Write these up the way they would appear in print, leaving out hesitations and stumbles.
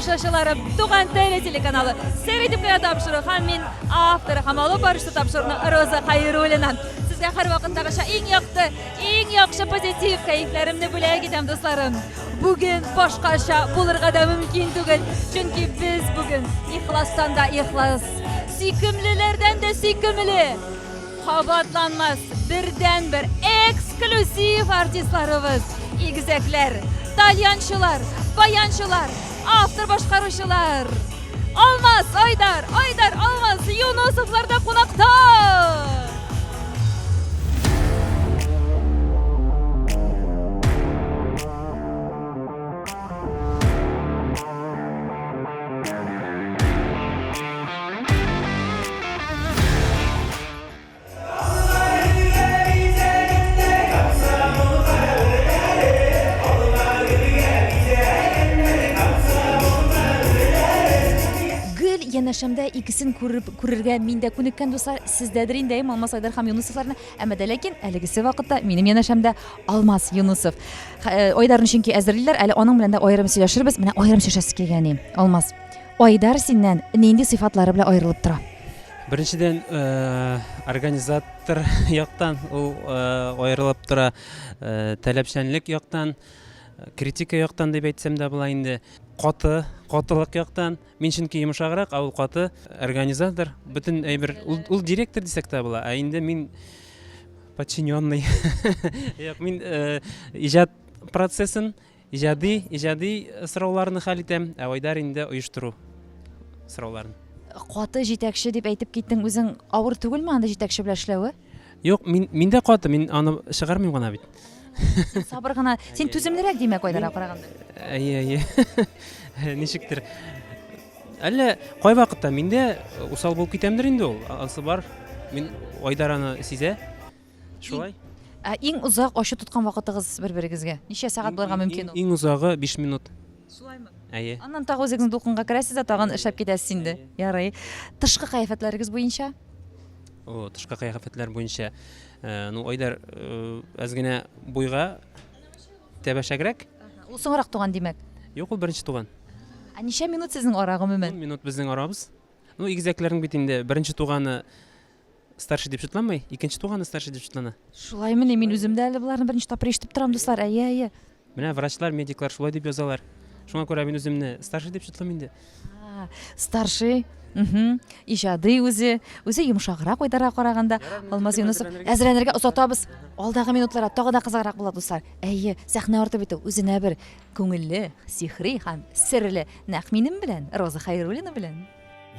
тамашачылары, Туган Теле телеканалы Середипкә тапшыру һәм мин авторы һәм алып барышы тапшыруны Роза Хәйруллина. Сезгә һәр вакыттагыча иң яхшы позитив кайфләремне бүләк итәм дусларым. Бүген башкача булырга да мөмкин түгел, чөнки без бүген ихластан да ихлас, сөйкемлеләрдән дә сөйкемле, кабатланмас бердән-бер эксклюзив артистларыбыз, игезәкләр, тальянчылар, баянчылар, автор башкаручылар. Алмаз, Айдар, Алмаз, Юнусовлар да кунакта. Янәшәмдә икесен күрергә мин дә күнеккән дуслар, сездәдер инде Алмаз, Айдар һәм Юнусовларны, әмма дә ләкин әлегесе вакытта минем янәшәмдә Алмаз, Юнусов. Айдарны чөнки әзерлиләр, әле аның белән дә аерым сөйләшербез. Менә аерым сөйләшәсе килгән. Алмаз, Айдар синнән нинди сыйфатлары белән аерылып тора? Беренчедән, организатор яктан ул аерылып тора, таләпчәнлек яктан, критика яктан дип әйтсәм дә була инде. Катылык яктан мин чөнки йомшаграк, ул каты организатор, бөтен әйбер ул директор дисәк тә була. Ә инде мин подчиненный. Як мин иҗат процессын, иҗади сорауларны хәл итәм, ә Айдар инде оештыру сорауларын. Каты җитәкче дип әйтеп киттең, үзең авыр түгелме анда җитәкче белән эшләве? Юк, мин дә каты, мин аны чыгармыйм гына бит. Сабыр гына, син түземлерәк димәк Айдарга караганда. Әйе. Ничектер. Әллә кай вакытта миндә усал булып китәмдер инде ул. Асы бар. Мин Айдар аны сизә. Шулай. Иң узак ачы тоткан вакытыгыз бер-берегезгә. Ничә сәгать булырга мөмкин ул? Иң узагы 5 минут. Шулаймы? Әйе. Аннан тагы үзегез дулкынга керәсез дә тагын эшләп китәсез инде. Ярый. Тышкы кыяфәтләрегез буенча? Тышкы кыяфәтләр буенча, Айдар аз гына буйга тәбәшәгрәк. Ул соңрак туган димәк. Юк, ул беренче туган. Ничә минут сезнең ара гомумән? 10 минут безнең арабыз. Игезәкләрнең бит инде беренче туганы старший дип шутламый, икенче туганы старший дип шутлана. Шулаймы, мин үзем дә әле буларны беренче тапкыр ишетеп торам дуслар. Әйе. Менә врачлар, медиклар шулай дип язалар. Шуңа күрә мин үземне старший дип шутлам инде. Старший. Иҗади үзе йомшаграк Айдарга караганда. Алмаз, Юнусов, әзерләнергә озатабыз. Алдагы минутларда тагы да кызыграк була дуслар. Әйе, сәхнә арты бит үзенә бер күңелле, сихри һәм серле нәкъ минем белән, Роза Хәйруллина белән.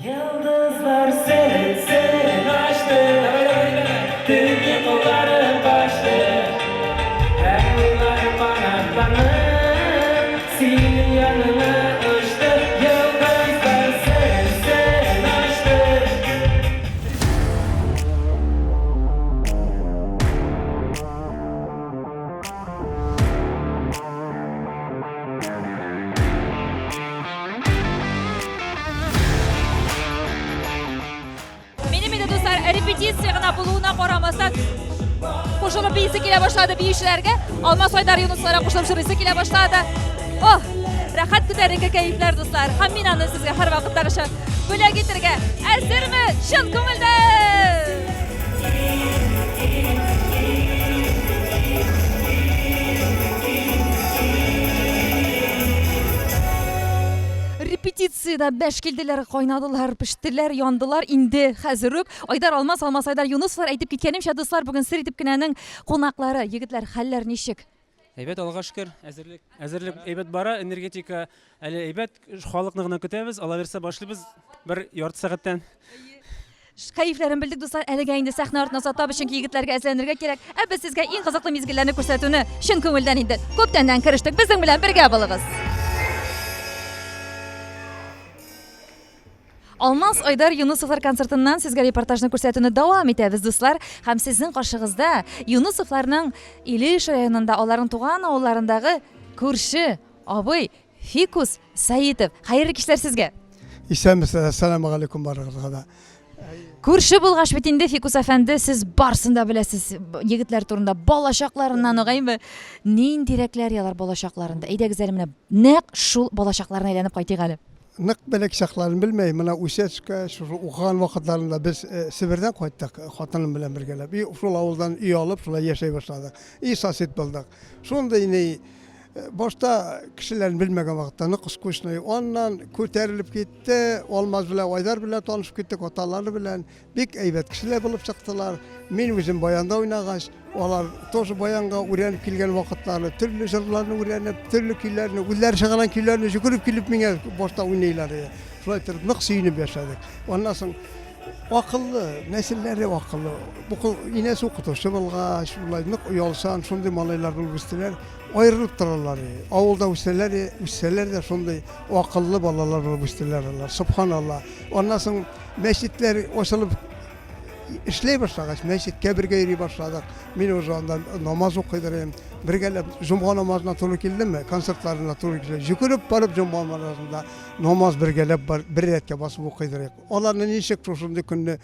Yıldızlar senin açtı, dünya kolları baştı, her yıllar kanatlanır, senin yanına uçtu. Yıldızlar senin açtı. Репетицияга булуына карамастан кушылып бийсе килә башлады биючеләргә. Алмаз, Айдар, Юнусларга кушылып җырлыйсы килә башлады. Рәхәт күтәренке кәефләр дуслар. Һәм мин аны сезгә һәр вакыттагыча бүләк итәргә әзерме? Чын күңелдән! Репетицияда бәш килделәр, кайнадылар, пештеләр, яндылар инде хәзер үк. Айдар, Алмаз, Айдар, Юнуслар әйтеп киткәнемчә дуслар, бүген Середип кенәнең кунаклары, егетләр, хәлләр ничек? Әйбәт, Аллага шөкер, әзерлек әйбәт бара, энергетика әле әйбәт, халыкны гына көтәбез, ала берсә башлыйбыз бер ярты сәгатьтән. Кайфләрен белдек дуслар, әлегә инде сәхнә артына сатабыз, чөнки егетләргә әзерләнергә кирәк. Без сезгә иң кызыклы мизгелләрне күрсәтүне чын күңелдән инде күптәннән керештек. Безнең белән бергә булыгыз. Алмаз, Айдар, Юнусовлар концертыннан сезгә репортажны күрсәтүне дәвам итәбез дуслар. Һәм сезнең каршыгызда Юнусовларның Илеш районында, аларның туган авылларындагы күрше абый Фикус Саитов. Хәерле кичләр сезгә. Исәнмесез, ассаламу алейкум барыгызга да. Күрше булгач бит инде Фикус әфәнде, сез барсын да беләсез егетләр турында, балачакларыннан угаймы? Ниндирәкләр ялар балачакларында? Әйдәгез әле менә нәкъ шул балачакларына әйләнеп кайтыйк әле. nık belek şaklarını bilmeyim. Bana Uşeçka şu uğan vakitlerinde biz Sibir'den koyduk hatanım bilen birgeler. Bir şul avuldan iyi alıp şula yaşay başladık. İyi sasit bulduk. Sonunda yine boşta kişilerin bilmegen vakitte nıkış kuşnayı ondan kurtarılıp gitti. Olmaz bile Aydar bile tanışıp gittik otaları bilen. Bik eybet kişiler bulup çıktılar. Min bizim bayanda oynağaç. Olar tozu bayanga uğranıp kilgen vakitlarını, türlü jırlarını uğranıp, türlü küllerini, güller şakalan küllerini jükürüp kilip mine boşta oynayırlar. Şulay tırıp nık suyunu yaşadık. Ondan sonra akıllı, nesilleri akıllı. Bu inesi okutuşu bulga, şulay nık uyalsan, şunday malaylar bulgustiler, ayrılıp dururlar. Avulda üsteler de şunday akıllı balalar bulgustiler. Subhanallah. Ondan sonra meşitler oşalıp İşley başladık, meşit kebirge yeri başladık. Ben o zaman namaz okuydurum. Bir gelip Cuma namazına tolu kildim mi? Konsertlarına tolu kildim. Jükürüp barıp Cuma namazında namaz bir gelip bir retke basıp okuydurum. Onların nişek çoşundu günü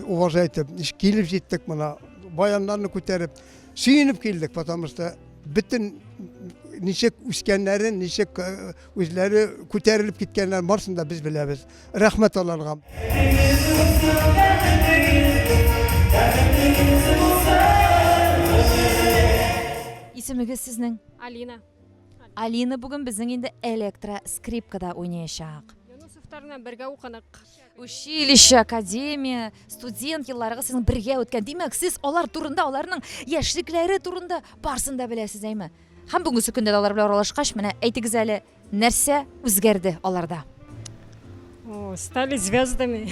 uvaza etip, gelip gittik bana. Bayanlarını küterip, suyunup geldik. Patamızda bütün nişek üskenlerin, nişek üzleri küterilip gitkenler varsın da biz bilebiz. Rahmet Allah'a. İsimiz sizning? Alina. Alina bugün bizning endi elektro skripkada oynayacak. Yunusovlar bilan birga o'qidik. Училище, akademiya, student yıllarıga sizning birga o'tgan. Demak, siz ular turunda, ularning yoshliklari turunda barsında bilasiz, aymi? Ham bugungi kunda ular bilan aralashqash, mana aytigiz ali, narsa o'zgardi ularda. Стали звездами.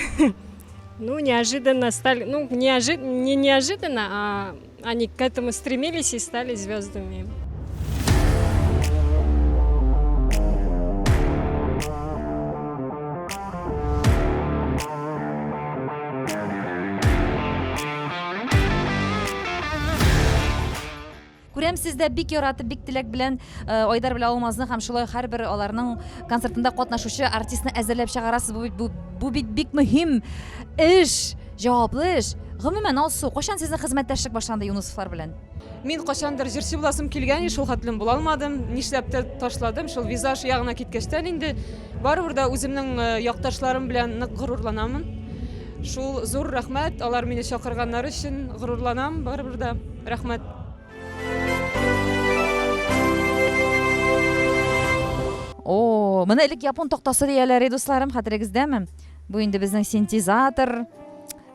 Ну, неожиданно стали, ну, не неожиданно, а они к этому стремились и стали звездами. Күрәм сездә бик яратып, бик теләк белән Айдар белән Алмазны һәм шулай һәрбер аларның концертында катнашучы артистны әзерләп чыгарасыз. Бу бит бик мөһим эш, җаваплы эш. Гомумән алсу, кашан сезнең хезмәттәшлек башланды Юнусовлар белән? Мин кашандыр җырчы буласым килгән, шул хәтлем була алмадым. Нишләп тә ташладым, шул визаж ягына киткәчтән инде барыбер да үземнең якташларым белән нык горурланамын. Шул зур рәхмәт, алар мине чакырганнар өчен горурланам, барыбер да рәхмәт. О, менә элек япон тактасы дияләр иде, дусларым, хәтерегездәме? Бу инде безнең синтезатор.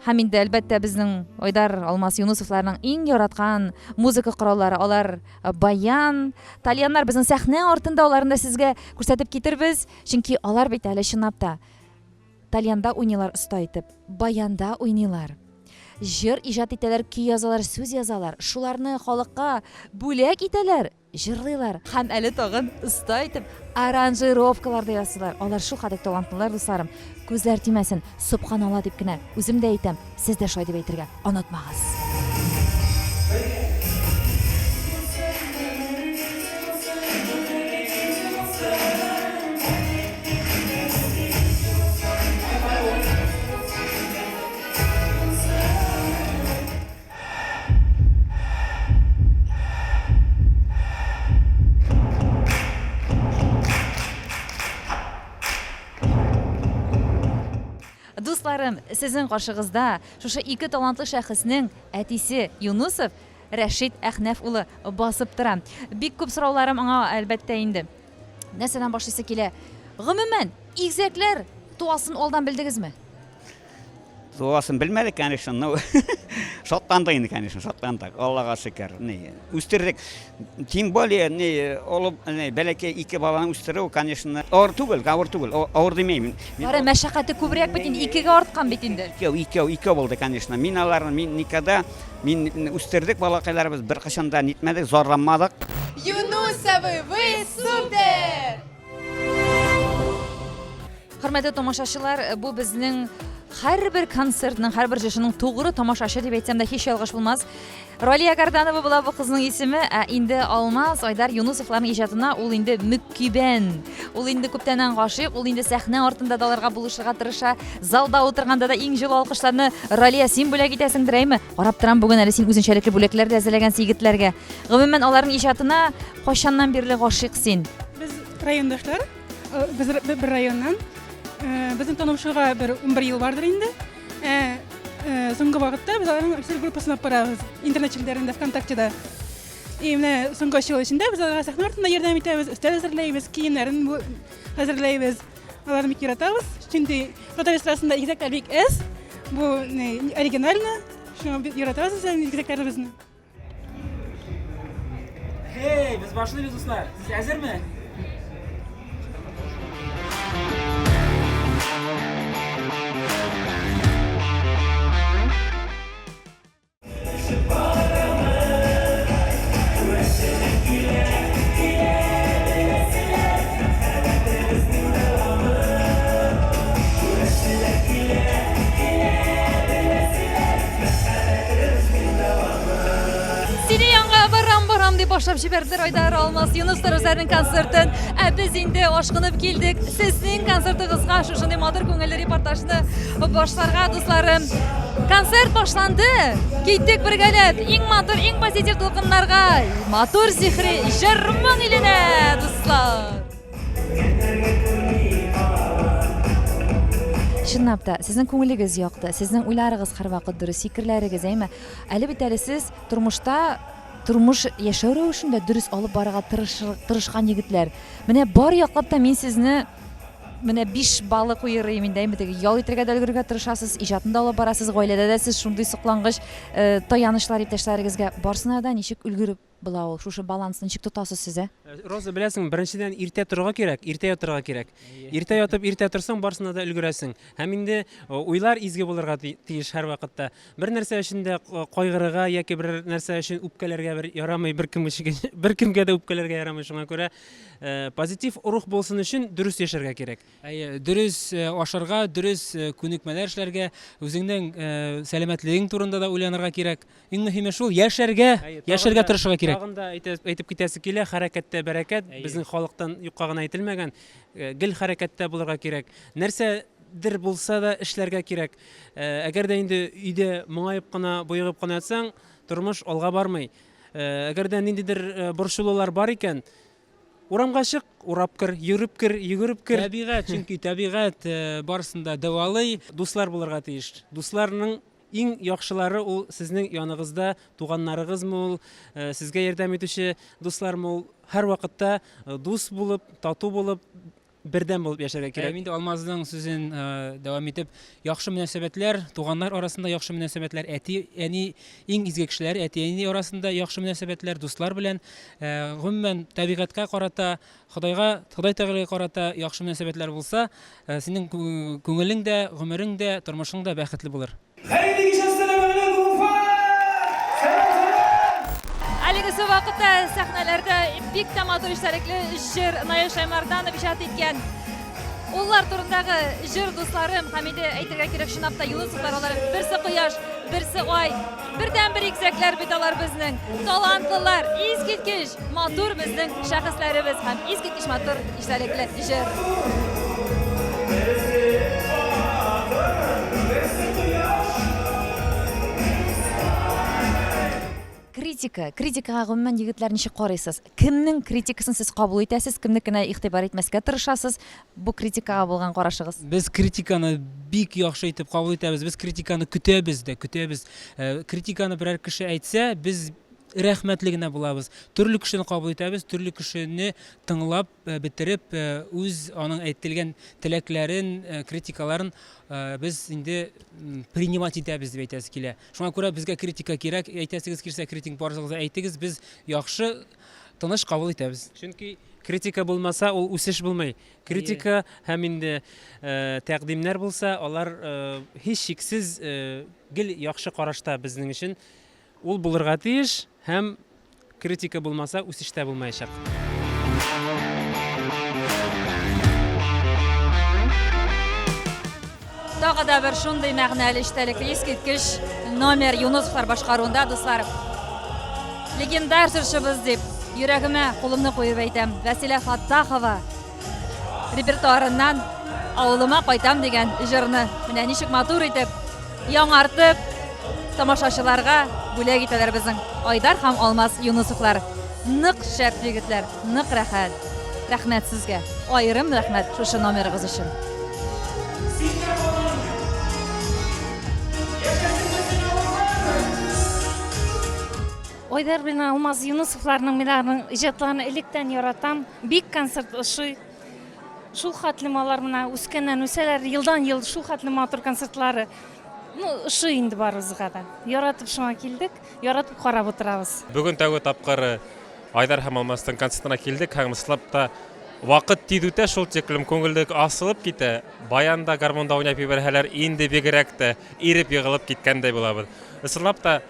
Һәм инде әлбәттә безнең Айдар Алмаз Юнусовларның иң яраткан музыка кораллары, алар баян. Тальяннар безнең сәхнә артында, аларны сезгә күрсәтеп китербез, чөнки алар бит әле чынлап та тальянда уйныйлар оста итеп, баянда уйныйлар. Җыр иҗат итәләр, көй язалар, сүз язалар. Шуларны халыкка бүләк итәләр, җырлыйлар. Һәм әле тагын оста итеп аранжировкалар да ясыйлар. Алар шул хәдәк талантлылар, дусларым. Күзләр тимәсен, субханалла дип кенә үзем дә әйтәм, сез дә шулай дип әйтергә онытмагыз. Дусларым, сезнең каршыгызда шушы ике талантлы шәхеснең әтисе Юнусов Рәшит Әхнәф улы басып тора. Бик күп сорауларым аңа әлбәттә инде. Нәрсәдән башлыйсы килә? Гомумән, игезәкләр туасын алдан белдегезме? Туасын белмәдек, конечно, но шатландык инде, конечно, шатландык. Аллага шөкер. Үстердек. Тем более, бәләкәй ике баланы үстерү, конечно, авыр түгел, авыр демәймен. Бары мәшәкате күбрәк бит инде, икегә арткан бит инде. Икәү булды, конечно. Мин никада, үстердек балакайларыбыз бер кашанда нитмәдек, зарламадык. Юнусовы, вы супер! Хөрмәтле тамашачылар, бу безнең һәрбер концертның, һәрбер җырчының тугры тамашачы дип әйтсәм дә һич ялгыш булмас. Ралия Карданова була бу кызның исеме, инде Алмаз Айдар Юнусовларның иҗатына ул инде мөккибән. Ул инде күптән гашыйк, ул инде сәхнә артында да аларга булышырга тырыша. Залда утырганда да иң җылы алкышларны Ралия син бүләк итәсеңдер, әйме? Карап торам, бүген әле син үзенчәлекле бүләкләр дә әзерләгән егетләргә. Гомумән аларның иҗатына кайчаннан бирле гашыйк син? Без райондашлар, без бер районнан. Біздің танышуға бір 11 ел бардыр енді. Соңғы вақытта біз аларның үстел группасына барабыз, интернет желілерінде, ВКонтактеда. Міне соңғы 3 жыл ішінде біз аларға сахна артында ярдәм итәбез, үстел әзірлейбіз, киімдерін әзірлейбіз. Аларны бик яратабыз. Чөнки Ротary страсында игезәкләр бик әз. Бу оригинально. Шуңа бик яратабыз игезәкләребезне. Hey, biz başlıyoruz dostlar. Siz hazır mı? Seni yanğa baram diye başlap җибәрделәр Айдар Алмаз Юнустар үзләренең концертын. Без инде ашкынып килдек. Сезнең концертыгызга шушындый матур күңелле репортажны башларга дусларым. Концерт башланды. Киттек бергәләп. Иң матур, иң позитив тулкыннарга. Матур сихри җырмың иленә, дуслар. Чынлап та, сезнең күңелегез якты, сезнең уйларыгыз һәрвакыт дөрес, фикерләрегез, әйме. Әле бит әле сез тормышта тормыш яшәү рәвешендә дөрес алып барырга тырышкан егетләр. Менә бар яклап та мин сезне менә 5 баллы куйырым инде, әйме, теге ял итәргә дә өлгерергә тырышасыз, иҗатында алып барасыз, гаиләдә дә сез шундый соклангыч таянышлар иптәшләрегезгә барсына да ничек өлгереп була ул, шушы балансны ничек тотасыз сез? Роза, беләсең, беренчедән иртә торырга кирәк, иртә ятырга кирәк. Иртә ятып, иртә торсаң, барсына да өлгерәсең. Һәм инде уйлар изге булырга тиеш һәр вакытта. Бер нәрсә өчен дә кайгырырга яки бер нәрсә өчен үпкәләргә бер ярамый, беркемгә дә үпкәләргә ярамый. Шуңа күрә позитив рух булсын өчен дөрес яшәргә кирәк. Дөрес ашарга, дөрес күнекмәләр эшләргә, үзеңнең сәламәтлегең турында да уйланырга кирәк. Иң мөһиме шул, яшәргә тырышырга кирәк. Тагын да әйтеп китәсе килә, хәрәкәттә бәрәкәт, безнең халыктан юкка гына әйтелмәгән, гел хәрәкәттә булырга кирәк. Нәрсәдер булса да эшләргә кирәк. Әгәр дә инде өйдә моңаеп кына, буйгып кына ятсаң, тормыш алга бармый. Әгәр дә ниндидер борчулулар бар икән, урамга чык, урап кер, йөгереп кер. Табигать, чөнки табигать барысында дәвалый, Дуслар булырга тиеш. Дусларның иң яхшылары ул сезнең яныгызда, туганнарыгызмы ул, сезгә ярдәм итүче дуслармы ул, һәр вакытта дус булып, тату булып, бердәм булып яшәргә кирәк. Инде Алмазның сүзен дәвам итеп, яхшы мөнәсәбәтләр, туганнар арасында яхшы мөнәсәбәтләр, әни иң изге кешеләр, әни арасында яхшы мөнәсәбәтләр, дуслар белән, гомумән табигатькә карата, Ходай Тәгаләгә карата яхшы мөнәсәбәтләр булса, синең күңелең дә, гомерең дә, тормышың да бәхетле булыр. Әлеге вакытта сәхнәләрдә бик тә матур эшләрекле җыр Наил Шаймарданов иҗат иткән. Уллар турындагы җыр дусларым, һәм инде әйтергә кирәк, чынлап та Юнусовлар алар берсе кояш, берсе ай, бердән-бер игезәкләр бит алар безнең. Талантлылар, искиткеч матур безнең шәхесләребез һәм искиткеч матур эшләрекле җыр. Критикага гомумән егетләр ничек карыйсыз? Кемнең критикасын сез кабул итәсез, кемнекенә игътибар итмәскә тырышасыз? Бу критикага булган карашыгыз? Без критиканы бик яхшы итеп кабул итәбез. Без критиканы көтәбез. Критиканы берәр кеше әйтсә, без рәхмәтле генә булабыз. Төрле кешене кабул итәбез, төрле кешене тыңлап, битереп, үз аның әйтелгән теләкләрен, критикаларын без инде принимать итәбез дип әйтәсе килә. Шуңа күрә безгә критика кирәк, әйтәсегез килсә, критик барыгызга әйтегез, біз яхшы тыныш кабул итәбез. Чөнки критика булмаса, ул үсеш булмый. Критика һәм инде тәкъдимнәр булса, алар һич шиксез гел яхшы карашта безнең өчен ул булырга тиеш, һәм критика булмаса, үсештә булмаячак. Тагы да бер шундый мәгънәле эчтәлекле искиткеч номер Юнусовлар башкаруында, дуслар. Легендар җырчыбыз дип йөрәгемә кулымны куеп әйтәм. Вәсилә Фаттахова репертуарыннан авылыма кайтам дигән җырны менә ничек матур итеп яңартып тамашачыларга бүләк итәләр безнең Айдар һәм Алмаз Юнусовлар. Нык шәп егетләр, нык рәхәт. Рәхмәт сезгә. Аерым рәхмәт шушы номерыгыз өчен. Ойдар белән Алмаз Юнусовларның миларның иҗатларын электән яратам. Бик концерт ошый. Шул хәтлем алар менә үскәннән үсәләр, елдан-ел шул хәтлем матур концертлары. Ошый инде барыбызга да. Яратып шуңа килдек, яратып карап утырабыз. Бүген тәүге тапкыр Айдар һәм Алмастың концертына килдек, һәм ислап та вакыт тиз үтә, шул тиклем күңелдек асылып китә. Баянда гармонда уйнап ибәрһәләр, инде бигрәк тә иреп егылып киткәндәй булабыз. Ислап та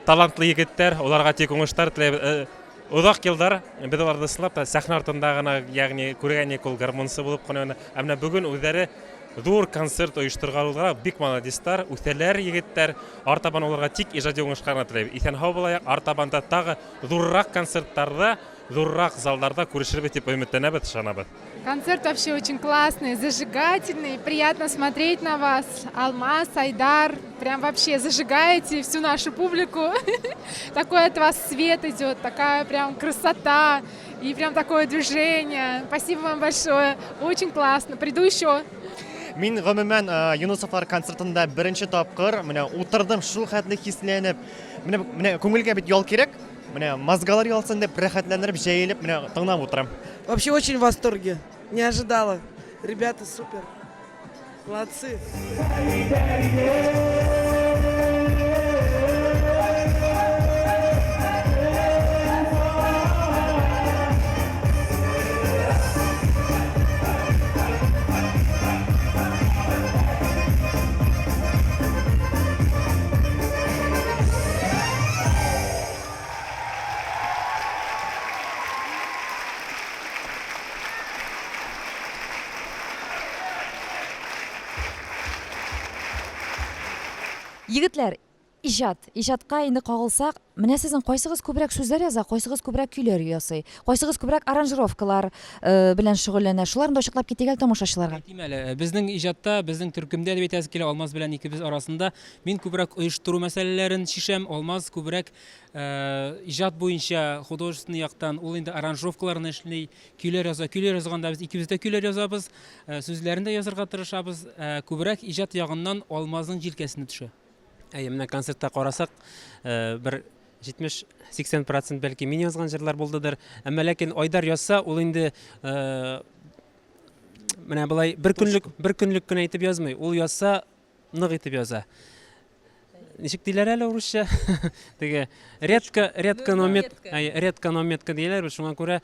талантлы егетләр, уларга тик уңышлар теләйбез. Узак елдар без аларны ислап та сәхнә артында гына, ягъни күргәнек ул гармонсы булып кына, әмма бүген үзләре зур концерт оештырганларга бик молодецлар, үтәләр егетләр, артабан уларга тик иҗади уңышларны теләйбез. Исән һау булайык, артабанда тагы зуррак концертларда, зуррак залларда күрешербез дип өметләнәбез, ышанабыз. Концерт вообще очень классный, зажигательный, приятно смотреть на вас. Алмаз, Айдар, прям вообще зажигаете всю нашу публику. Такой от вас свет идет, такая прям красота и прям такое движение. Спасибо вам большое, очень классно, приду еще. Мин гомумән Юнусовлар концертында беренче тапкыр менә утырдым, шул хәтле хисләнеп, менә күңелгә бит ял кирәк. Менә мозгалар ялсын дип рәхәтләнеп, җәелеп, менә тыңлап утырам. Вообще очень в восторге. Не ожидала. Ребята супер. Молодцы. Егетләр, иҗатка инде кагылсак, менә сезнең кайсыгыз күбрәк сүзләр яза, кайсыгыз күбрәк көйләр ясый, кайсыгыз күбрәк аранжировкалар белән шөгыльләнә. Шуларны да ачыклап китик әле тамашачыларга. Әйтимәле, безнең иҗатта, безнең төркемдә дип әйтәсе килә, Алмаз белән икебез арасында мин күбрәк оештыру мәсьәләләрен шишәм, Алмаз күбрәк иҗат буенча художественный яктан ул инде аранжировкаларны эшли, көйләр яза. Көйләр язганда без икебез дә көйләр язабыз, сүзләрен дә язарга тырышабыз. Күбрәк иҗат ягыннан Алмазның җилкәсенә төшә. Менә концертта карасак, бер 70-80% бәлки мин язган җырлар булдыдыр. Әмма ләкин Айдар язса, ул инде менә булай бер көнлек кенә итеп язмый. Ул язса, нык итеп яза. Ничек диләр әле урысча? Теге редко нометка диләр, шуңа күрә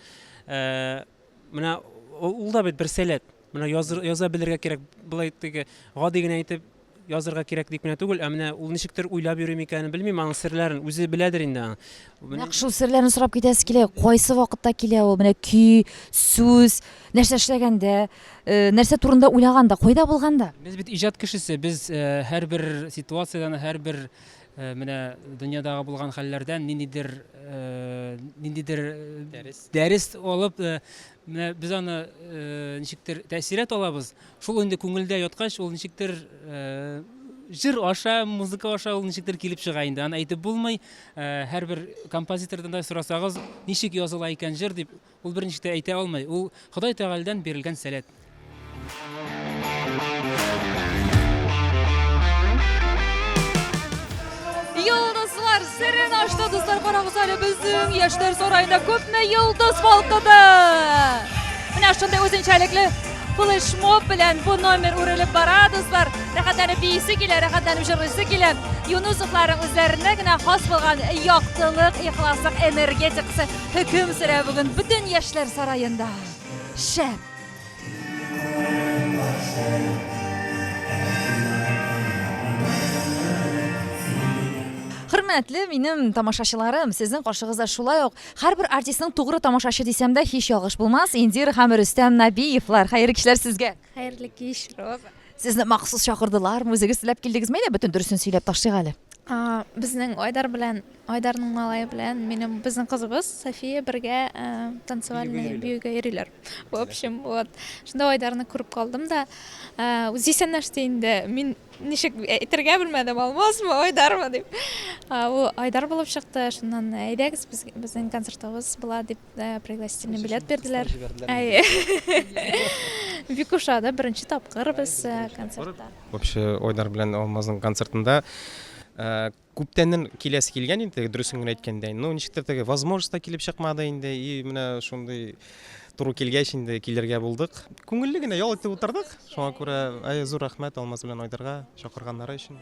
менә ул да бит бер сәләт. Менә яза белергә кирәк. Булай теге гади генә итеп язырга кирәк дип менә түгел, менә ул ничектер уйлап йөрим икәнен белмим, аның серләрен үзе беләдер инде. Нәкъ шул серләрне сорап китәсе килә, кайсы вакытта килә ул, менә көй, сүз, нәрсә эшләгәндә, нәрсә турында уйлаганда, кайда булганда? Без бит иҗат кешесе, без һәрбер ситуациядән, һәрбер менә дөньядагы булган хәлләрдән ниндидер дәрес алып, менә без аны ничектер тәэсират алабыз. Шул инде күңелдә яткач, ул ничектер җыр аша, музыка аша ул ничектер килеп чыга инде. Аны әйтеп булмый. Һәрбер композитордан да сорасагыз, ничек языла икән җыр дип, ул берничә дә әйтә алмый. Ул Ходай Тәгаләдән бирелгән сәләт. Йолдызлар серен ачты, дуслар, карагыз әле, безнең яшьләр сарайында күпме йолдыз балкыды. Менә шундай үзенчәлекле флешмоб белән бу номер үрелеп бара, дуслар. Рәхәтләнеп бийсе килә, рәхәтләнеп җырлыйсы килә. Юнусовларның үзләренә генә хас булган яктылык, ихласлык, энергетикасы хөкем сөрә бүген бөтен яшьләр сараенда. Шәп. Хөрмәтле минем тамашачыларым, сезнең каршыгызда шулай ук һәрбер артистның тугры тамашачы дисәм дә һич ялгыш булмас. Индир һәм Рөстәм Набиевлар, хәерле кичләр сезгә. Хәерле кич, Роза. Сезне махсус чакырдылар, үзегез теләп килдегезме, әллә бөтен дөресен сөйләп ташлыйк әле? Безнең Айдарның малае белән минем безнең кызыбыз София бергә танцевальный биюгә йөриләр. В общем, вот шунда Айдарны күреп калдым да, үзисәннәште инде. Мин ничек әйтергә белмәдем, Алмазмы, Айдармы дип. Ул Айдар булып чыкты. Шуннан әйдәгез, безнең концертыбыз була дип пригласительный билет бирделәр. Викушада беренче тапкыр без концертта. Вообще Айдар белән Алмазның концертында күптәннән киләсе килгән инде, дөресен генә әйткәндә. Ну, ничектер теге возможность та килеп чыкмады инде, и менә шундый туры килгәч инде килергә булдык. Күңелле генә ял итеп утырдык. Шуңа күрә зур рәхмәт Алмаз белән Айдарга чакырганнары өчен.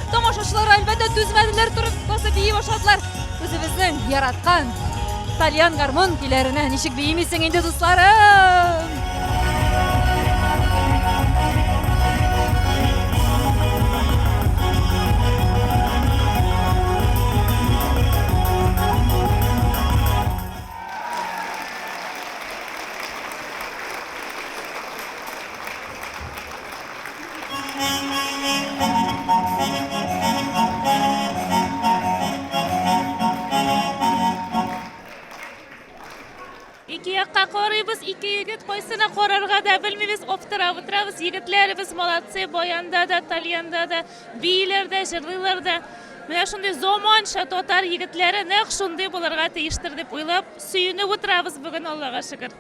Tomoshachilar albatta tuzmadilar, turib bosib biyi boshladılar. O'zimizning yaratgan Talyan garmon kuylarini nishik biyimisen endi do'stlarim. İki yakka koruyuz, iki yigit koysuna korarga da bilmemiz optirabız yigitlerimiz molatsi boyanda da, talyanda da, biylerde, jırlılarda. Mene şunday zaman şatotar yigitleri naq şunday bularga teyiştir dep oylap suyunib oturabız bugün Allah'a şükür.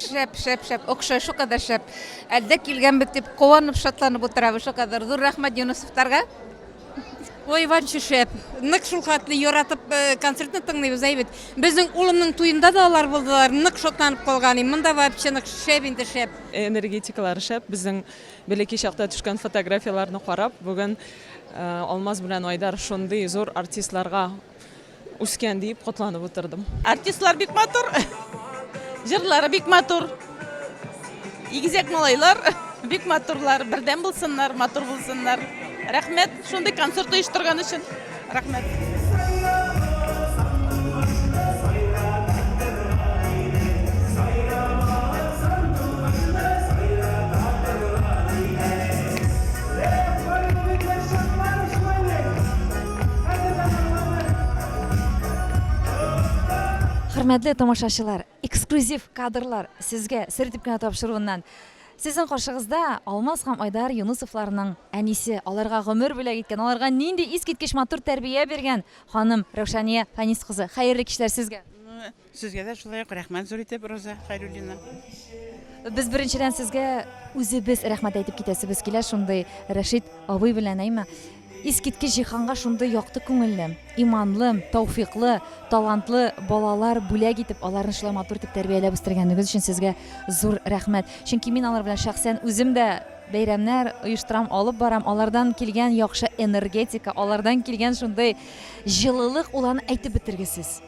Şep, okşa şu kadar şep. Elde kilgen bitip kovanıp şatlanıp oturabız şu kadar. Dur rahmet Yunusovlarga. Oyvan şep. Нык шул хәтле яратып концертны тыңлыйбыз әйбет. Безнең улымның туенда да алар булдылар. Нык шатланып калган. Монда вообще нык шеп инде шеп. Энергетикалары шәп. Безнең бәләкәй чакта төшкән фотографияларны карап, бүген Алмаз белән Айдар шундый зур артистларга үскән дип котланып утырдым. Артистлар бик матур. Җырлары бик матур. Игезәк малайлар бик матурлар. Бердәм булсыннар, матур булсыннар. Рәхмәт, шундый концерт оештырган өчен. Рәхмәт. Hürmetli tomoshachilar, ekskluziv kadrlar sizga sertifikat topshiruvidan. Sizin qarşınızda Алмаз һәм Айдар Юнусовларның әнисе, аларга гомер бүләк иткән, аларга нинди искиткеч матур тәрбия биргән ханым Раушания Фанис кызы. Хәерле кичләр сезгә. Сезгә дә шулай ук рәхмәт зур итеп, Роза Хәйруллина. Без беренчедән сезгә үзебез рәхмәт әйтеп китәсебез килә, шундый Рәшит абый белән әйме. Искиткеч җиһанга шундый якты күңелле, иманлы, тауфиклы, талантлы балалар бүләк итеп, аларны шулай матур итеп тәрбияләп үстергәнегез өчен сезгә зур рәхмәт. Чөнки мин алар белән шәхсән үзем дә бәйрәмнәр оештырам, алып барам. Алардан килгән яхшы энергетика, алардан килгән шундый җылылык уларны әйтеп бетергесез.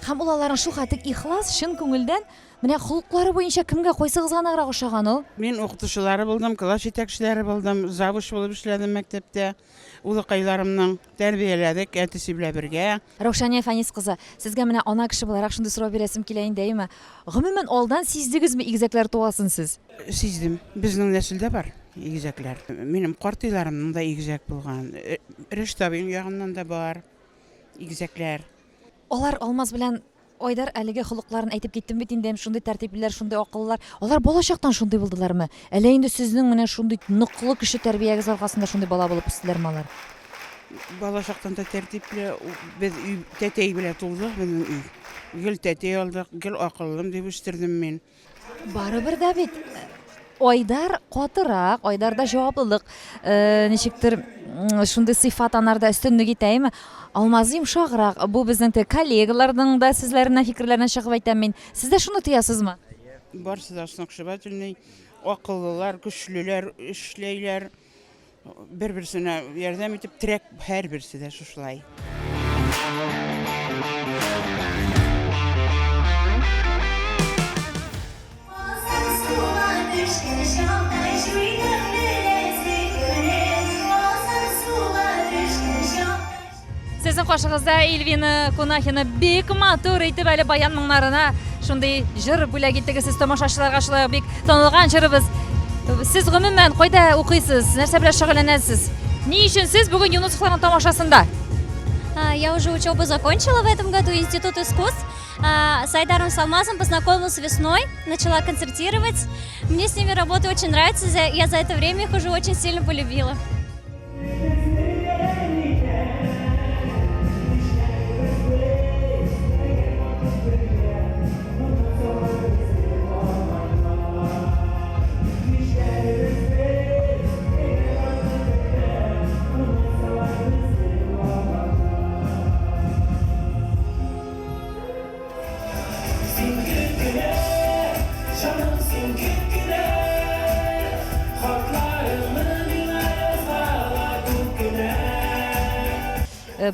Һәм ул аларның шул хәтле ихлас, чын күңелдән менә холыклары буенча кемгә кайсыгыз гынаграк ошаган ул? Мин укытучылары булдым, класс җитәкчеләре булдым, завуч булып эшләдем мәктәптә. Улыкайларымның тәрбияләдек, әтисе белән бергә. Раушания Фанис кызы, сезгә менә ана кеше буларак шундый сорау бирәсем килә инде, әйме. Гомумән алдан сиздегезме игезәкләр туасын сез? Сиздем. Безнең нәселдә бар игезәкләр. Минем картыйларымның да игезәк булган. Рештабин ягыннан да бар игезәкләр. Алар Алмаз белән Айдар әлеге холыкларын әйтеп киттем бит инде, шундый тәртиплеләр, шундый акыллылар. Алар балачактан шундый булдылармы? Әле инде сезнең менә шундый ныклы кеше тәрбиягез аркасында шундый бала булып үстеләрме алар? Балачактан да тәртипле, без тәтәй белән тулдык безнең өй. Гел тәтәй алдык, гел акыллым дип үстердем мин. Барыбер дә бит Айдар катырак, Айдарда җаваплылык, ничектер шундый сыйфат анарда өстенлек итәме? Алмаз йомшаграк. Бу безнең коллегаларның да сүзләреннән, фикерләреннән чыгып әйтәм мин. Сез дә шуны тоясызмы? Барсы да сногсшибательный, акыллылар, көчлеләр, эшләйләр. Бер-берсенә ярдәм итеп терәк һәрберсе дә шулай. Sular Сезнең кашыгызда Эльвина Кунахина бик матур итеп әле баян моңнарына шундый җыр бүләк иттегез сез тамашачыларга шулай бик танылган җырыбыз. Сез гомумән кайда укыйсыз, нәрсә белән шөгыльләнәсез? Ни өчен сез бүген Юнусовларның тамашасында? Я уже учебу закончила в этом году, Институт искусств. С Айдаром Салмазом познакомилась весной, начала концертировать. Мне с ними работа очень нравится, я за это время их уже очень сильно полюбила.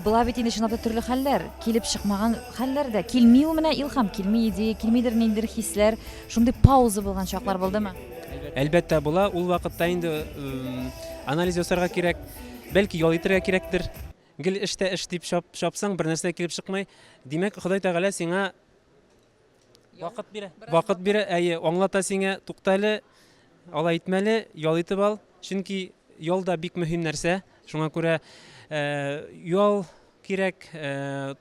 Була бит инде чынлап та төрле хәлләр, килеп чыкмаган хәлләр дә, килми ул менә илһам, килми идея, килмидер ниндидер хисләр, шундый пауза булган чаклар булдымы? Әлбәттә була, ул вакытта инде анализ ясарга кирәк, бәлки ял итәргә кирәктер. Гел эштә эш дип шапсаң, бер нәрсә килеп чыкмый. Димәк, Ходай Тәгалә сиңа вакыт бирә. Вакыт бирә, әйе, аңлата сиңа, туктале, алай итмәле, ял итеп ал. Чөнки ял да бик мөһим нәрсә. Шуңа күрә ял кирәк,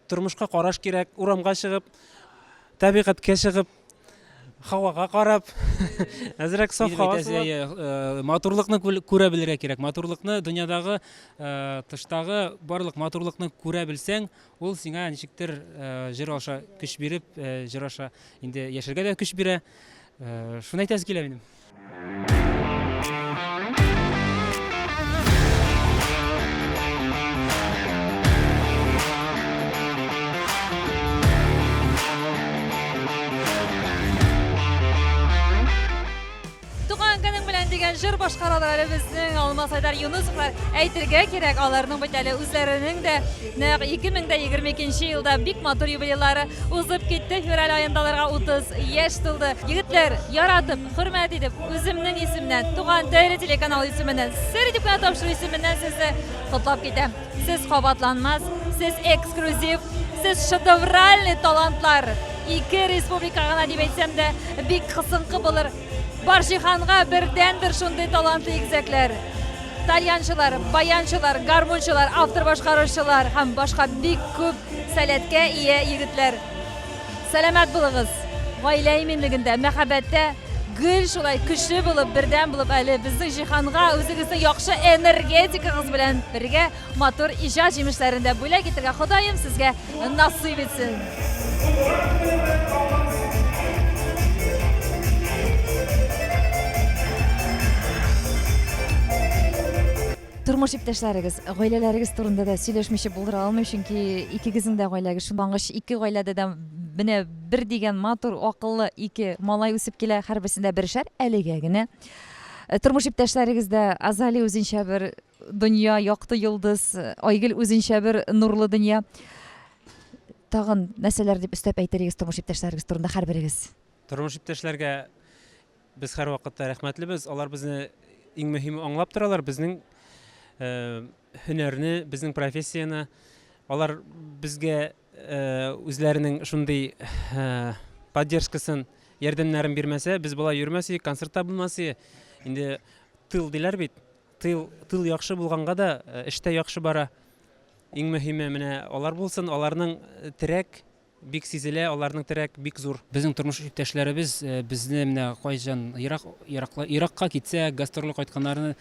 тормышка караш кирәк, урамга чыгып, табигатькә чыгып, һавага карап, әзрәк саф һава сулап, матурлыкны күрә белергә кирәк. Матурлыкны дөньядагы, тыштагы барлык матурлыкны күрә белсәң, ул сиңа ничектер җыр аша көч биреп, җыр аша инде яшәргә дә көч бирә. Шуны әйтәсе килә минем. Дигән җыр башкаралар әле безнең Алмас Айдар Юнусовлар әйтергә кирәк, аларның бит әле үзләренең дә нәкъ 2022 елда бик матур юбилейлары узып китте. Февраль аенда аларга 30 яшь тулды. Егетләр, яратып, хөрмәт итеп, үземнең исемнән, Туган Тәре телеканалы исеменнән, Сәридип кенә тапшыру исеменнән сезне котлап китәм. Сез кабатланмас, сез эксклюзив, сез шедевральный талантлар. Ике республика гына дип әйтсәм дә бик кысынкы булыр. Бар җиһанга бердәнбер шундый талантлы игезәкләр. Тальянчылар, баянчылар, гармунчылар, автор башкаручылар һәм башка бик күп сәләткә ия егетләр. Сәламәт булыгыз. Гаилә иминлегендә, мәхәббәттә гөл шулай көчле булып, бердән булып әле безнең җиһанга үзегезнең яхшы энергетикагыз белән бергә матур иҗат җимешләрендә бүләк итәргә Ходаем сезгә насыйп итсен. Тормыш иптәшләрегез, гаиләләрегез турында да сөйләшмичә булдыра алмыйм, чөнки икегезнең дә гаиләгез шундагыч ике гаиләдә дә менә бер дигән матур, акыллы ике малай үсеп килә, һәрберсендә бершәр әлегә генә. Тормыш иптәшләрегездә Азали үзенчә бер дөнья, якты йолдыз, Айгөл үзенчә бер нурлы дөнья. Тагын нәрсәләр дип өстәп әйтергез тормыш иптәшләрегез турында һәрберегез? Тормыш иптәшләргә без һәрвакытта рәхмәтлебез. Алар безне иң мөһиме аңлап торалар, безнең һөнәрне, безнең профессияны. Алар безгә үзләренең шундый поддержкасын, ярдәмнәрен бирмәсә, без була йөрмәсек, концертта булмасы. Инде тыл диләр бит. Тыл яхшы булганга да эштә яхшы бара. Иң мөһиме менә алар булсын, аларның терәк бик сизелә, аларның терәк бик зур. Безнең тормыш иптәшләребез безне менә кайҗан Иракка китсә, гастроль кайтканнарны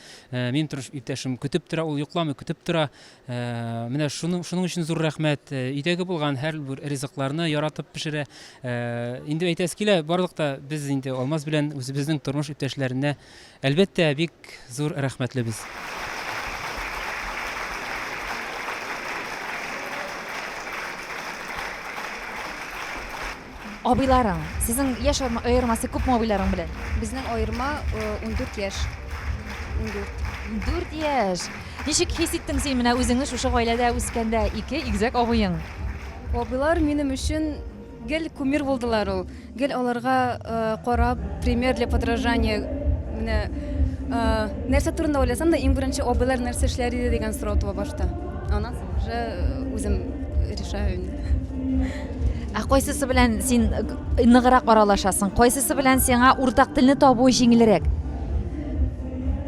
минем тормыш иптәшем көтеп тора, ул йокламый көтеп тора. Менә шуның өчен зур рәхмәт. Идәге булган һәр бер ризыкларны яратып пешерә. Инде әйтәсе килә, барлыкта без инде Алмаз белән үзебезнең тормыш иптәшләренә әлбәттә бик зур рәхмәтлебез. Абыйларың, сезнең яшь аермасы күпме абыйларың белән? Безнең аерма 14 яшь. 14 яшь. Ничек хис иттең син менә үзеңне шушы гаиләдә үскәндә ике игезәк абыең? Абыйлар минем өчен гел кумир булдылар ул. Гел аларга карап, пример для подражания. Менә нәрсә турында уйласам да, иң беренче абыйлар нәрсә эшләр иде дигән сорау туа башта. Ondan sonra уже үзем решаю. Кайсысы белән син ныграк аралашасың? Кайсысы белән сиңа уртак телне табу җиңелрәк?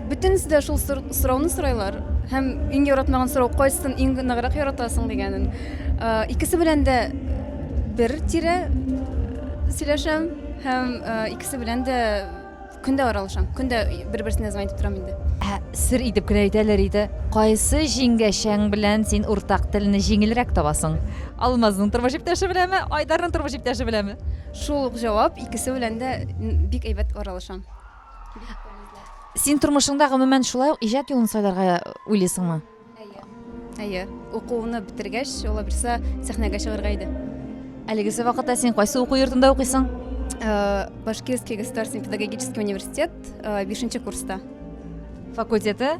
Бөтенесе дә шул сорауны сорайлар. Һәм иң яратмаган сорау кайсысын иң ныграк яратасың дигәнен. Икесе белән дә бер тирә сөйләшәм һәм икесе белән дә көндә аралашам. Көндә бер-берсенә звонить итеп торам инде. Сер итеп кенә әйтәләр иде. Кайсы җиңгәшәң белән син уртак телне җиңелрәк табасың? Алмазның тормыш иптәше беләме? Айдарның тормыш иптәше беләме? Шул ук җавап, икесе белән дә бик әйбәт аралашам. Син тормышыңда гомумән шулай ук иҗат юлын сайларга уйлыйсыңмы? Әйе, укуны бетергәч, ул берсе сәхнәгә чыгарга иде. Әлегесе вакытта син кайсы уку йортында укыйсың? Башкирский государственный педагогический университет 5-нче курста. Факультеты?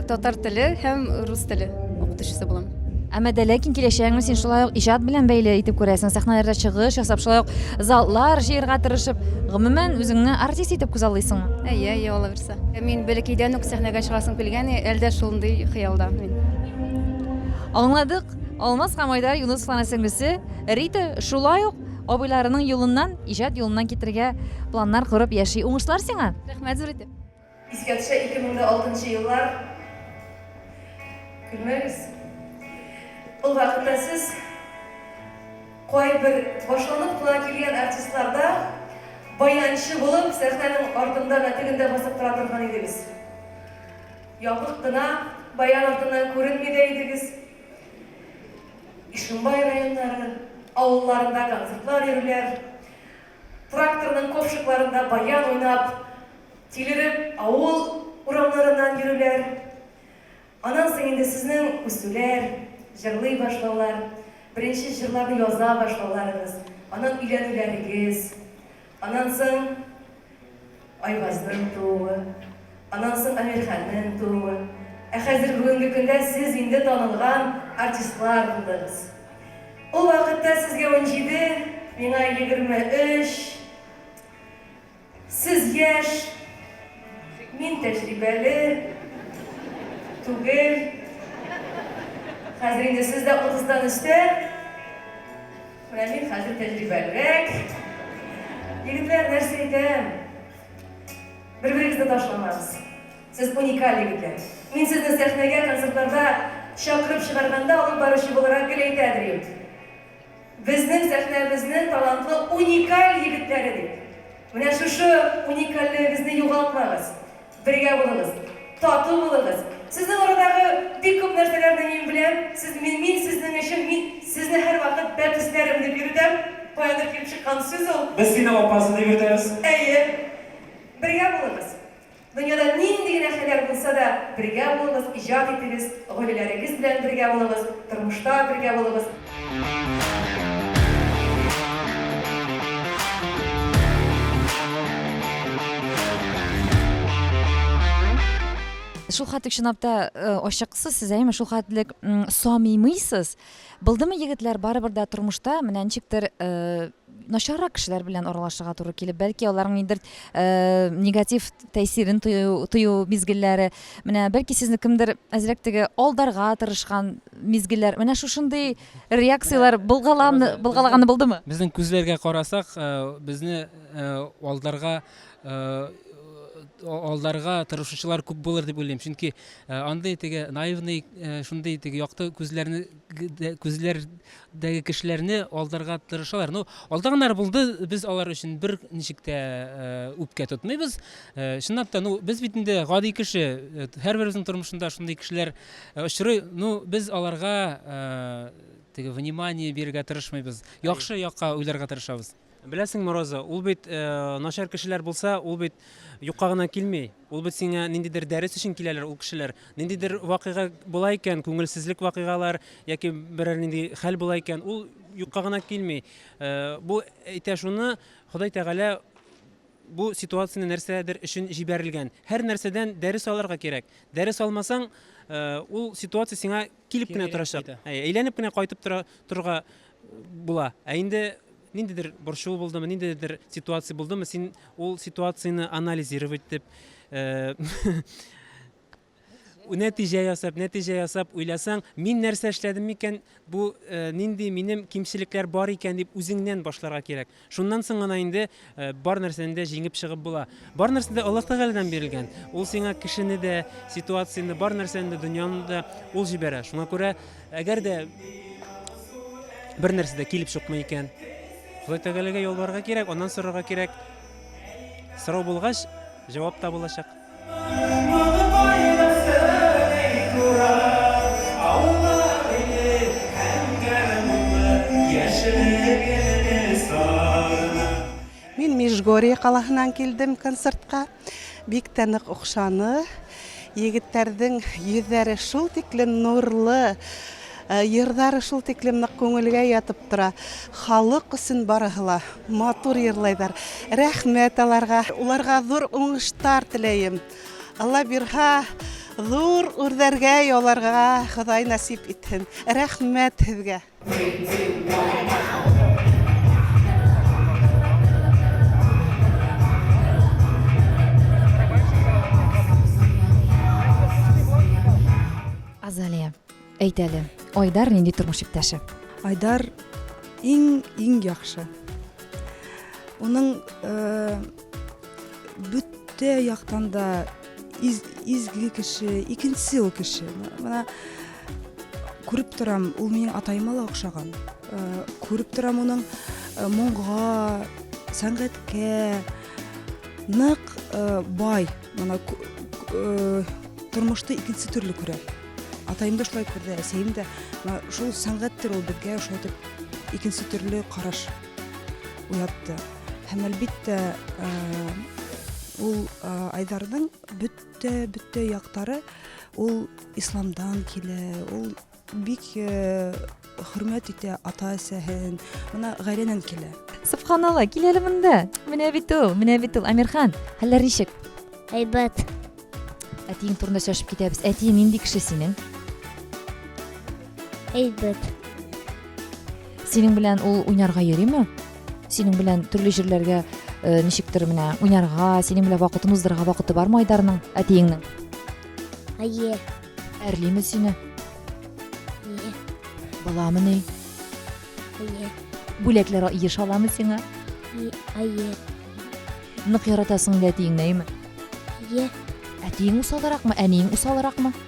Татар теле һәм рус теле укытучысы булам. Әмма дә ләкин киләчәгеңне син шулай ук иҗат белән бәйле итеп күрәсең. Сәхнәләрдә чыгыш ясап, шулай ук заллар җыярга тырышып, гомумән үзеңне артист итеп күзаллыйсыңмы? Әйе, ала берсе. Мин бәләкәйдән үк сәхнәгә чыгасым килгән, әлдә шундый хыялда мин. Аңладык. Алмаз һәм Айдар Юнусовларның сеңлесе Рита шулай ук абыйларының юлыннан, иҗат юлыннан китәргә планнар корып яши. Уңышлар сиңа. Рәхмәт зур итеп. Искә төшә 2006 еллар. Күрмәгез. Ул вакытта сез кайбер башланып кына килгән артистларда баянчы булып сәхнәнең артында нәтигендә басып тора торган идегез. Ябык кына баян артыннан күренми дә идегез. Ишембай районнары, авылларында концертлар йөриләр. Тракторның ковшыкларында баян уйнап, тилереп, авыл урамнарыннан йөриләр. Аннан соң инде сезнең үсүләр, җырлый башлаулар, беренче җырларны яза башлауларыгыз, аннан өйләнүләрегез, аннан соң Айвазның тууы, аннан соң Әмирханның тууы. Хәзер бүгенге көндә сез инде танылган артистлар булдыгыз. Ул вакытта сезгә 17, миңа 23. Сез яшь, мин тәҗрибәле түгел. Хәзер инде сез дә 30-дан өстә. Менә мин хәзер тәҗрибәлерәк. Егетләр, нәрсә әйтәм? Бер-берегезне ташламагыз. Сез уникаль егетләр. Мин сезне сәхнәгә, концертларда чакырып чыгарганда алып баручы буларак гел әйтәдер. Безнең сәхнәбезнең талантлы уникаль егетләре дип. Менә шушы уникальлегезне югалтмагыз. Бергә булыгыз, тату булыгыз. Сезнең арадагы бик күп нәрсәләрне мин беләм. Мин сезнең өчен сезне һәр вакыт бәпесләрем дип йөртәм. Каяндыр килеп чыккан сүз ул. Без сине апасы дип йөртәбез. Әйе. Бергә булыгыз. Дөньяда нинди генә хәлләр булса да, бергә булыгыз, иҗат итегез, гаиләләрегез белән бергә булыгыз, тормышта бергә булыгыз. Шул хәтлек чынлапта ачыксыз сез әйме шул хәтлек самимыйсыз. Булдымы егетләр барыбер дә тормышта менә ничектер начаррак кешеләр белән аралашырга туры килеп, бәлки аларның ниндидер негатив тәэсирен тою мизгелләре, менә бәлки сезне кемдер әзрәк теге алдарга тырышкан мизгелләр, менә шушындый реакциялар булгалаганы булдымы? Безнең күзләргә карасак, безне алдарга тырышучылар күп булыр дип уйлыйм. Чөнки андай теге наивный, шундый теге якты күзләрдәге кешеләрне алдарга тырышалар. Ну, алдагыннар булды, біз алар өчен бер ничек тә үпкә тотмыйбыз. Чынлап та, без бит инде гади кеше, һәрберебезнең тормышында шундый кешеләр очрый. Без аларга теге внимание бирергә тырышмыйбыз. Яхшы якка уйларга тырышабыз. Беләсеңме, Роза, ул бит начар кешеләр булса, ул бит юкка гына килмей. Ул бит сиңа ниндидер дәрес өчен киләләр ул кешеләр. Ниндидер вакыйга була икән, күңелсезлек вакыйгалар яки берәр нинди хәл була икән, ул юкка гына килмей. Бу әйтә шуны, Ходай Тәгалә бу ситуацияны нәрсәдер өчен җибәрелгән. Һәр нәрсәдән дәрес алырга кирәк. Дәрес алмасаң, ул ситуация сиңа килеп кенә торачак. Әйләнеп кенә кайтып торырга була. Инде ниндидер борчул булдымы, ниндидер ситуация булдымы, син ул ситуацияны анализировать итеп, нәтиҗә ясап уйласаң, мин нәрсә эшләдем микән, бу нинди минем кимчелекләр бар икән дип үзеңнән башларга кирәк. Шуннан соң гына инде бар нәрсәне дә җиңеп чыгып була. Бар нәрсә дә Аллаһ Тәгаләдән бирелгән. Ул сиңа кешене дә, ситуацияны, бар нәрсәне дә, дөньяны да ул җибәрә. Шуңа күрә, әгәр дә бер нәрсә дә килеп чыкмый икән, Ходай Тәгаләгә ялварга кирәк, аннан сорарга кирәк. Сорау булгач, җавап та булачак. Мин Межгорье каласынан килдем концертка. Бик тә нык охшаны. Егетләрнең йөзләре шул тиклем нурлы, йырлары шул тиклем нык күңелгә ятып тора. Халык өчен барыгыла матур йырлайлар. Рәхмәт аларга. Уларга зур уңыштар теләйем. Алла бирһа, зур үрдәргә яларга Ходай насип итһен. Рәхмәт сезгә. Азалия, әйт әле, Айдар нинди тормыш иптәше? Айдар иң яхшы. Уның бүтә яктан да изге кеше, икенче ул кеше. Менә күреп торам, ул минең атайыма ла охшаган. Күреп торам уның моңга, сәнгатькә нык бай. Менә тормышты икенче төрле күрә. Атайым да шулай күрде, әсәем дә. Шул сәнгатьтер ул безгә ошатып икенче төрле караш уятты. Һәм әлбиттә ул Айдарның бүтә яктары ул исламдан килә, ул бик хөрмәт итә ата-әсәһен, менә гаиләнән килә. Субханалла, кил әле монда. Менә бит ул, Әмирхан. Хәлләр ничек? Әйбәт. Әтиең турында сөйләшеп китәбез. Әтиең нинди кеше синең? Әйбәт. Синең белән ул уйнарга йөриме? Синең белән төрле җирләргә ничектер менә уйнарга, синең белән вакытын уздырырга вакыты бармы Айдарның, әтиеңнең? Әйе. Әрлиме сине? Әйе. Баламы ни? Әйе. Бүләкләр еш аламы сиңа? Әйе. Нык яратасың да әтиеңне, әйме? Әйе. Әтиең усалракмы, әниең усалракмы? Әйе.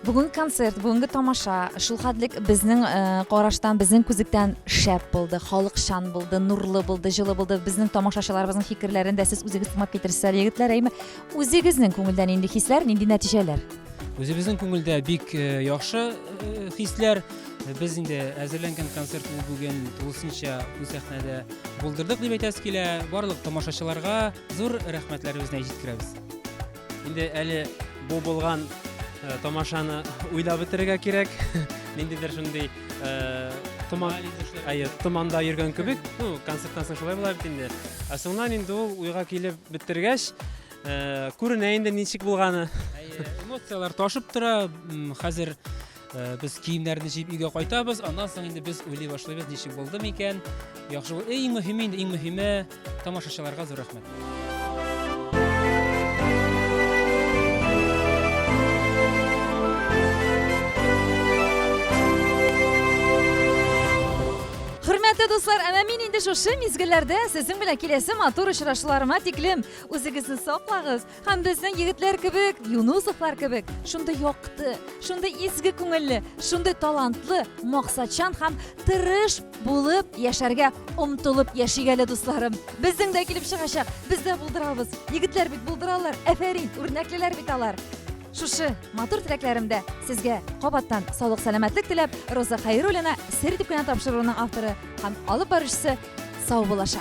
Бүгінгі концерт, бүгінгі тамаша, шул хәтлек безнең караштан, безнең күзектән шәп булды, халыкчан булды, нурлы булды, җылы булды. Безнең тамашачыларыбызның фикерләрен дә сез үзегез тыңлап китерсәз, егетләр, әйме, үзегезнең күңелдән инде хисләр, нинди нәтиҗәләр? Үзебезнең күңелдә бик яхшы хисләр. Без инде әзерләнгән концертны бүген тулысынча бу сәхнәдә булдырдык дип әйтәс килә. Барлык тамашачыларга зур рәхмәтләребезне җиткерәбез. Инде әле бу булган тамашаны уйлап бетерергә кирәк. Ниндидер шундый томанда йөргән кебек. Концерттан соң шулай була бит инде. Соңнан инде ул уйга килеп бетергәч, күренә инде ничек булганы. Эмоциялар ташып тора. Хәзер без киемнәрне җыеп өйгә кайтабыз. Аннан соң инде без уйлый башлыйбыз, ничек булды микән? Яхшы бул. Иң мөһиме тамашачыларга зур рәхмәт. Хөрмәтле дуслар, мин инде шушы мизгелләрдә сезнең белән киләсе матур очрашуларыма тиклем үзегезне саклагыз һәм безнең егетләр кебек, Юнусовлар кебек, шундый якты, шундый изге күңелле, шундый талантлы, максатчан һәм тырыш булып яшәргә омтылып яшигәле дусларым. Безнең дә килеп чыгачак, без дә булдырабыз. Егетләр бит булдыралар, әфәрин, үрнәклеләр бит алар. Шушы матур теләкләремдә сезгә кабаттан саулык, сәламәтлек теләп, Роза Хәйруллина сер итеп кенә тапшыруның авторы һәм алып баручысы сау булаша.